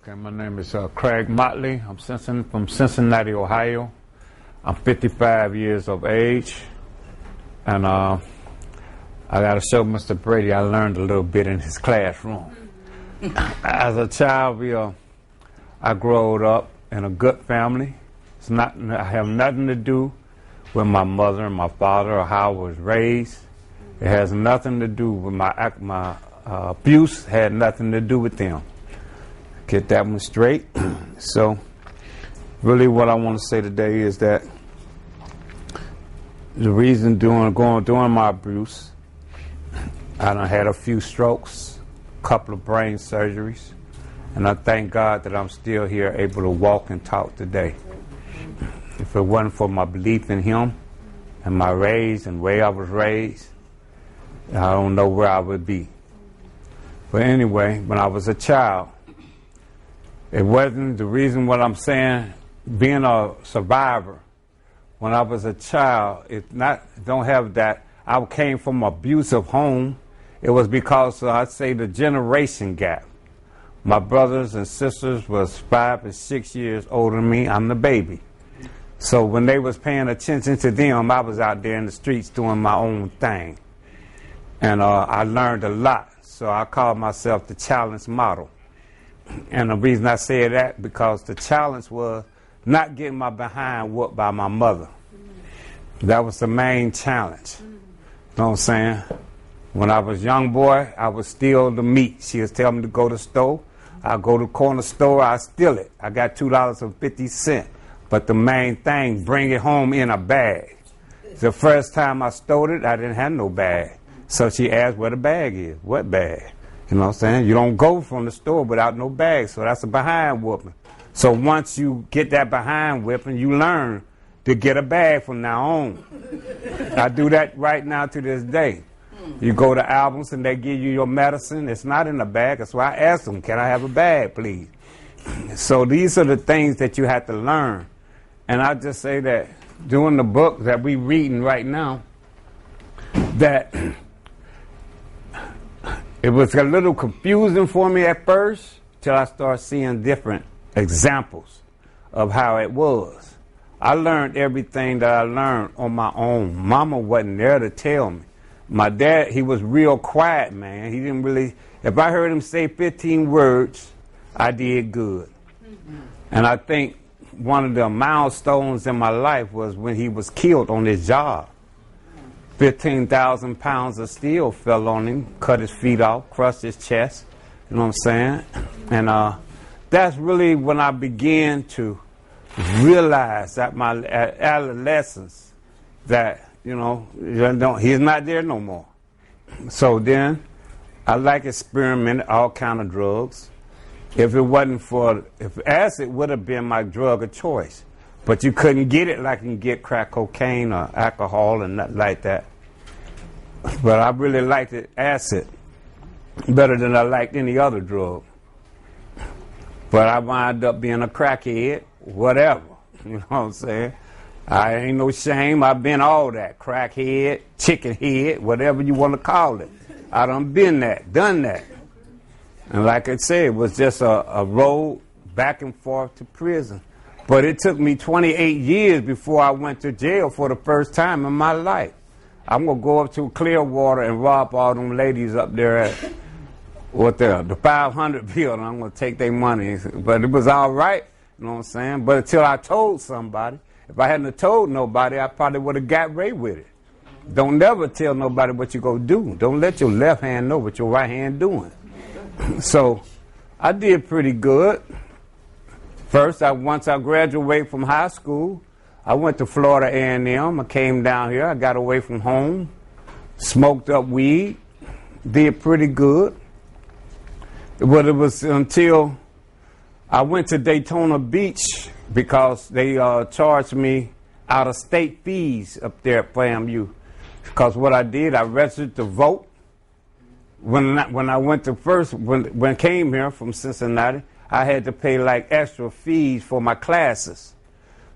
Okay, my name is Craig Motley. I'm from Cincinnati, Ohio. I'm 55 years of age, and I got to show Mr. Brady I learned a little bit in his classroom. As a child, I grew up in a good family. I have nothing to do with my mother and my father or how I was raised. It has nothing to do with my abuse. Had nothing to do with them. Get that one straight. So, really, what I want to say today is that the reason during my abuse, I done had a few strokes, a couple of brain surgeries, and I thank God that I'm still here, able to walk and talk today. If it wasn't for my belief in Him and my raised and way I was raised, I don't know where I would be. But anyway, when I was a child, it wasn't the reason what I'm saying, being a survivor. When I was a child, don't have that. I came from an abusive home. It was because I'd say the generation gap. My brothers and sisters was 5 and 6 years older than me. I'm the baby. So when they was paying attention to them, I was out there in the streets doing my own thing. And I learned a lot. So I called myself the challenge model. And the reason I say that, because the challenge was not getting my behind whooped by my mother. That was the main challenge. You know what I'm saying? When I was a young boy, I would steal the meat. She would tell me to go to the store. I'd go to the corner store, I'd steal it. I got $2.50. But the main thing, bring it home in a bag. The first time I stole it, I didn't have no bag. So she asked where the bag is. What bag? You know what I'm saying? You don't go from the store without no bag, so that's a behind whooping. So once you get that behind whipping, you learn to get a bag from now on. I do that right now to this day. You go to Albums and they give you your medicine. It's not in a bag. That's why I ask them, can I have a bag, please? So these are the things that you have to learn. And I just say that doing the book that we reading right now, that it was a little confusing for me at first till I started seeing different examples of how it was. I learned everything that I learned on my own. Mama wasn't there to tell me. My dad, he was real quiet, man. He didn't really, if I heard him say 15 words, I did good. And I think one of the milestones in my life was when he was killed on his job. 15,000 pounds of steel fell on him, cut his feet off, crushed his chest. You know what I'm saying? And that's really when I began to realize at my adolescence that, you know, he's not there no more. So then I experimented all kind of drugs. If it wasn't if acid would have been my drug of choice. But you couldn't get it like you can get crack cocaine or alcohol and nothing like that. But I really liked it, acid, better than I liked any other drug. But I wound up being a crackhead, whatever. You know what I'm saying? I ain't no shame. I've been all that. Crackhead, chicken head, whatever you want to call it. I done been that, done that. And like I said, it was just a road back and forth to prison. But it took me 28 years before I went to jail for the first time in my life. I'm going to go up to Clearwater and rob all them ladies up there at the 500 building. I'm going to take their money. But it was all right, you know what I'm saying? But until I told somebody, if I hadn't have told nobody, I probably would have got away with it. Don't never tell nobody what you're going to do. Don't let your left hand know what your right hand doing. So I did pretty good. First, once I graduated from high school, I went to Florida A&M. I came down here. I got away from home, smoked up weed, did pretty good. But it was until I went to Daytona Beach because they charged me out-of-state fees up there at FAMU. Because what I did, I registered to vote. When I went to when I came here from Cincinnati, I had to pay like extra fees for my classes.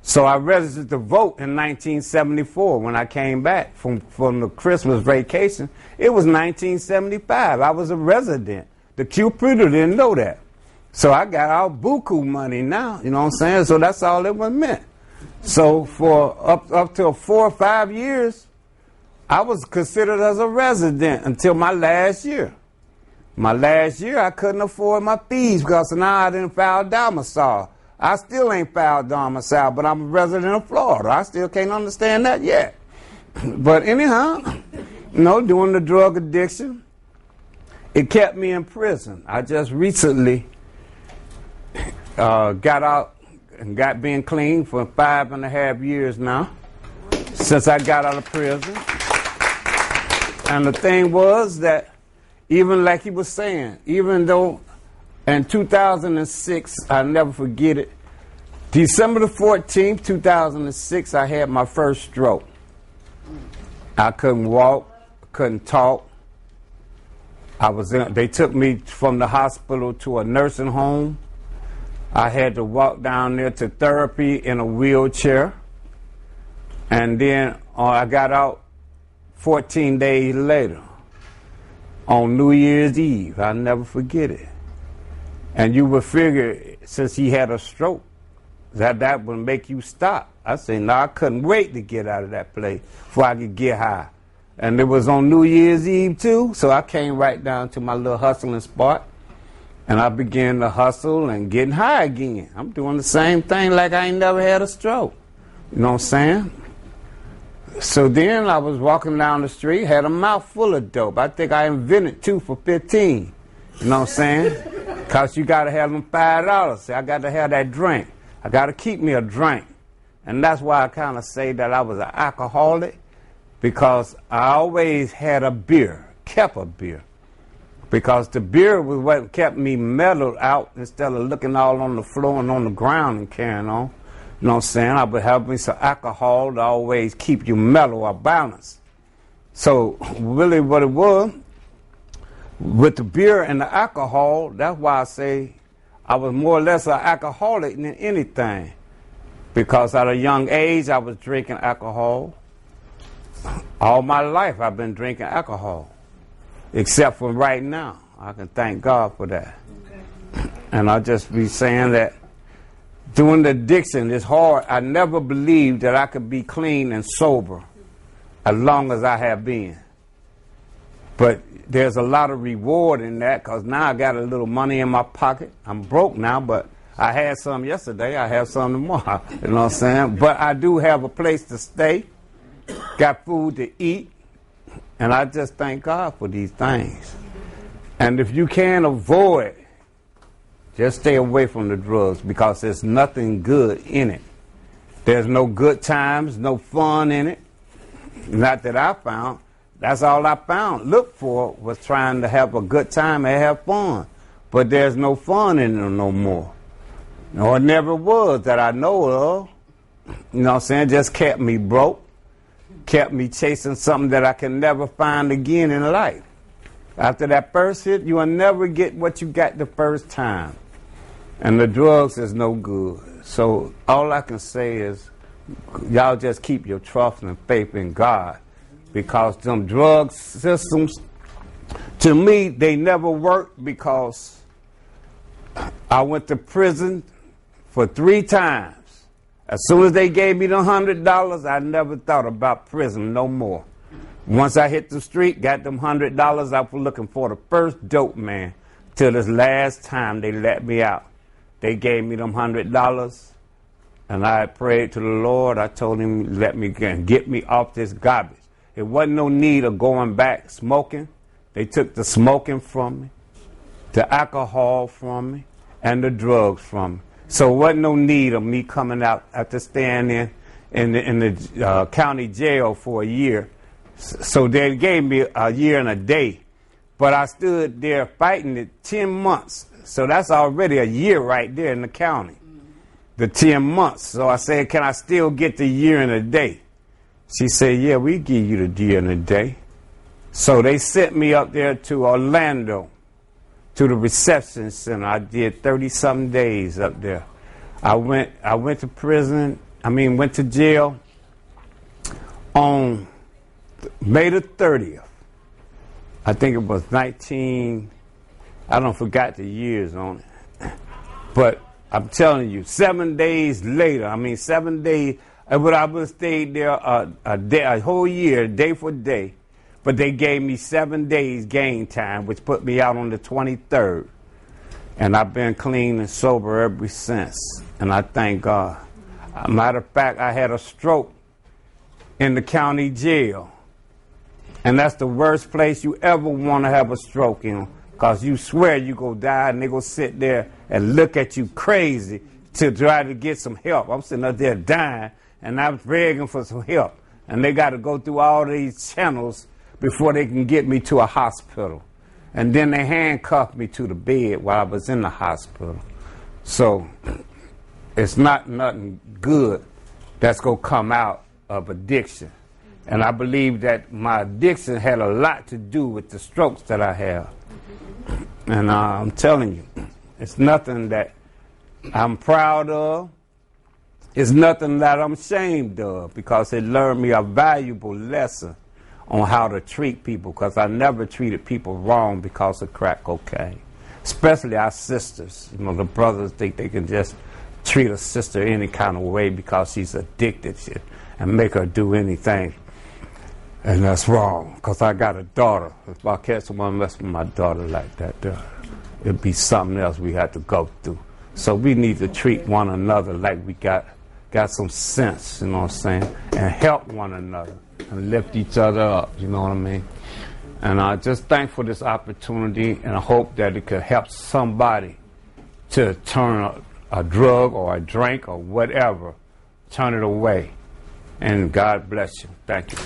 So I registered to vote in 1974 when I came back from the Christmas vacation. It was 1975. I was a resident. The computer didn't know that. So I got all buku money now, you know what I'm saying? So that's all it was meant. So for up to 4 or 5 years, I was considered as a resident until my last year. My last year, I couldn't afford my fees because now I didn't file domicile. I still ain't filed domicile, but I'm a resident of Florida. I still can't understand that yet. But anyhow, you know, doing the drug addiction, it kept me in prison. I just recently got out and got being clean for 5.5 years now, since I got out of prison. And the thing was that, even like he was saying, even though in 2006, I'll never forget it, December the 14th, 2006, I had my first stroke. I couldn't walk, couldn't talk. They took me from the hospital to a nursing home. I had to walk down there to therapy in a wheelchair. And then I got out 14 days later on New Year's Eve. I'll never forget it. And you would figure, since he had a stroke, that would make you stop. I said, no, I couldn't wait to get out of that place before I could get high. And it was on New Year's Eve too, so I came right down to my little hustling spot. And I began to hustle and getting high again. I'm doing the same thing like I ain't never had a stroke. You know what I'm saying? So then I was walking down the street, had a mouth full of dope. I think I invented 2 for $15. You know what I'm saying? Because you got to have them $5. See, I got to have that drink. I got to keep me a drink. And that's why I kind of say that I was an alcoholic, because I always had a beer, kept a beer. Because the beer was what kept me mellowed out instead of looking all on the floor and on the ground and carrying on. You know what I'm saying? I would have me some alcohol to always keep you mellow or balanced. So really what it was, with the beer and the alcohol, that's why I say I was more or less an alcoholic than anything. Because at a young age, I was drinking alcohol. All my life, I've been drinking alcohol. Except for right now. I can thank God for that. Okay. And I'll just be saying that doing the addiction is hard. I never believed that I could be clean and sober as long as I have been. But there's a lot of reward in that, because now I got a little money in my pocket. I'm broke now, but I had some yesterday. I have some tomorrow. You know what I'm saying? But I do have a place to stay. Got food to eat. And I just thank God for these things. And if you can avoid, just stay away from the drugs, because there's nothing good in it. There's no good times, no fun in it. Not that I found. That's all I found. Look for was trying to have a good time and have fun. But there's no fun in it no more. Or it never was that I know of. You know what I'm saying? Just kept me broke. Kept me chasing something that I can never find again in life. After that first hit, you will never get what you got the first time. And the drugs is no good. So all I can say is, y'all just keep your trust and faith in God. Because them drug systems, to me, they never worked, because I went to prison for 3 times. As soon as they gave me the $100, I never thought about prison no more. Once I hit the street, got them $100, I was looking for the first dope man till this last time they let me out. They gave me them $100, and I prayed to the Lord. I told him, let me get me off this garbage. It wasn't no need of going back smoking. They took the smoking from me, the alcohol from me, and the drugs from me. So there wasn't no need of me coming out after staying in the county jail for a year. So they gave me a year and a day. But I stood there fighting it 10 months. So that's already a year right there in the county. The 10 months. So I said, can I still get the year and a day? She said, yeah, we give you the year and a day. So they sent me up there to Orlando, to the reception center. I did 30-something days up there. I went to went to jail on May the 30th. I think it was I don't forgot the years on it. But I'm telling you, 7 days later, 7 days, I would have stayed there a whole year, day for day. But they gave me 7 days gain time, which put me out on the 23rd. And I've been clean and sober ever since. And I thank God. Matter of fact, I had a stroke in the county jail. And that's the worst place you ever want to have a stroke in. Because you swear you go die and they go sit there and look at you crazy to try to get some help. I'm sitting up there dying and I'm begging for some help. And they got to go through all these channels before they can get me to a hospital. And then they handcuffed me to the bed while I was in the hospital. So it's not nothing good that's going to come out of addiction. And I believe that my addiction had a lot to do with the strokes that I have. And I'm telling you, it's nothing that I'm proud of. It's nothing that I'm ashamed of, because it learned me a valuable lesson on how to treat people, because I never treated people wrong because of crack cocaine. Especially our sisters. You know, the brothers think they can just treat a sister any kind of way because she's addicted and make her do anything. And that's wrong, because I got a daughter. If I catch someone mess with my daughter like that, it'd be something else we had to go through. So we need to treat one another like we got some sense, you know what I'm saying, and help one another and lift each other up, you know what I mean? And I just thank for this opportunity, and I hope that it could help somebody to turn a drug or a drink or whatever, turn it away. And God bless you. Thank you.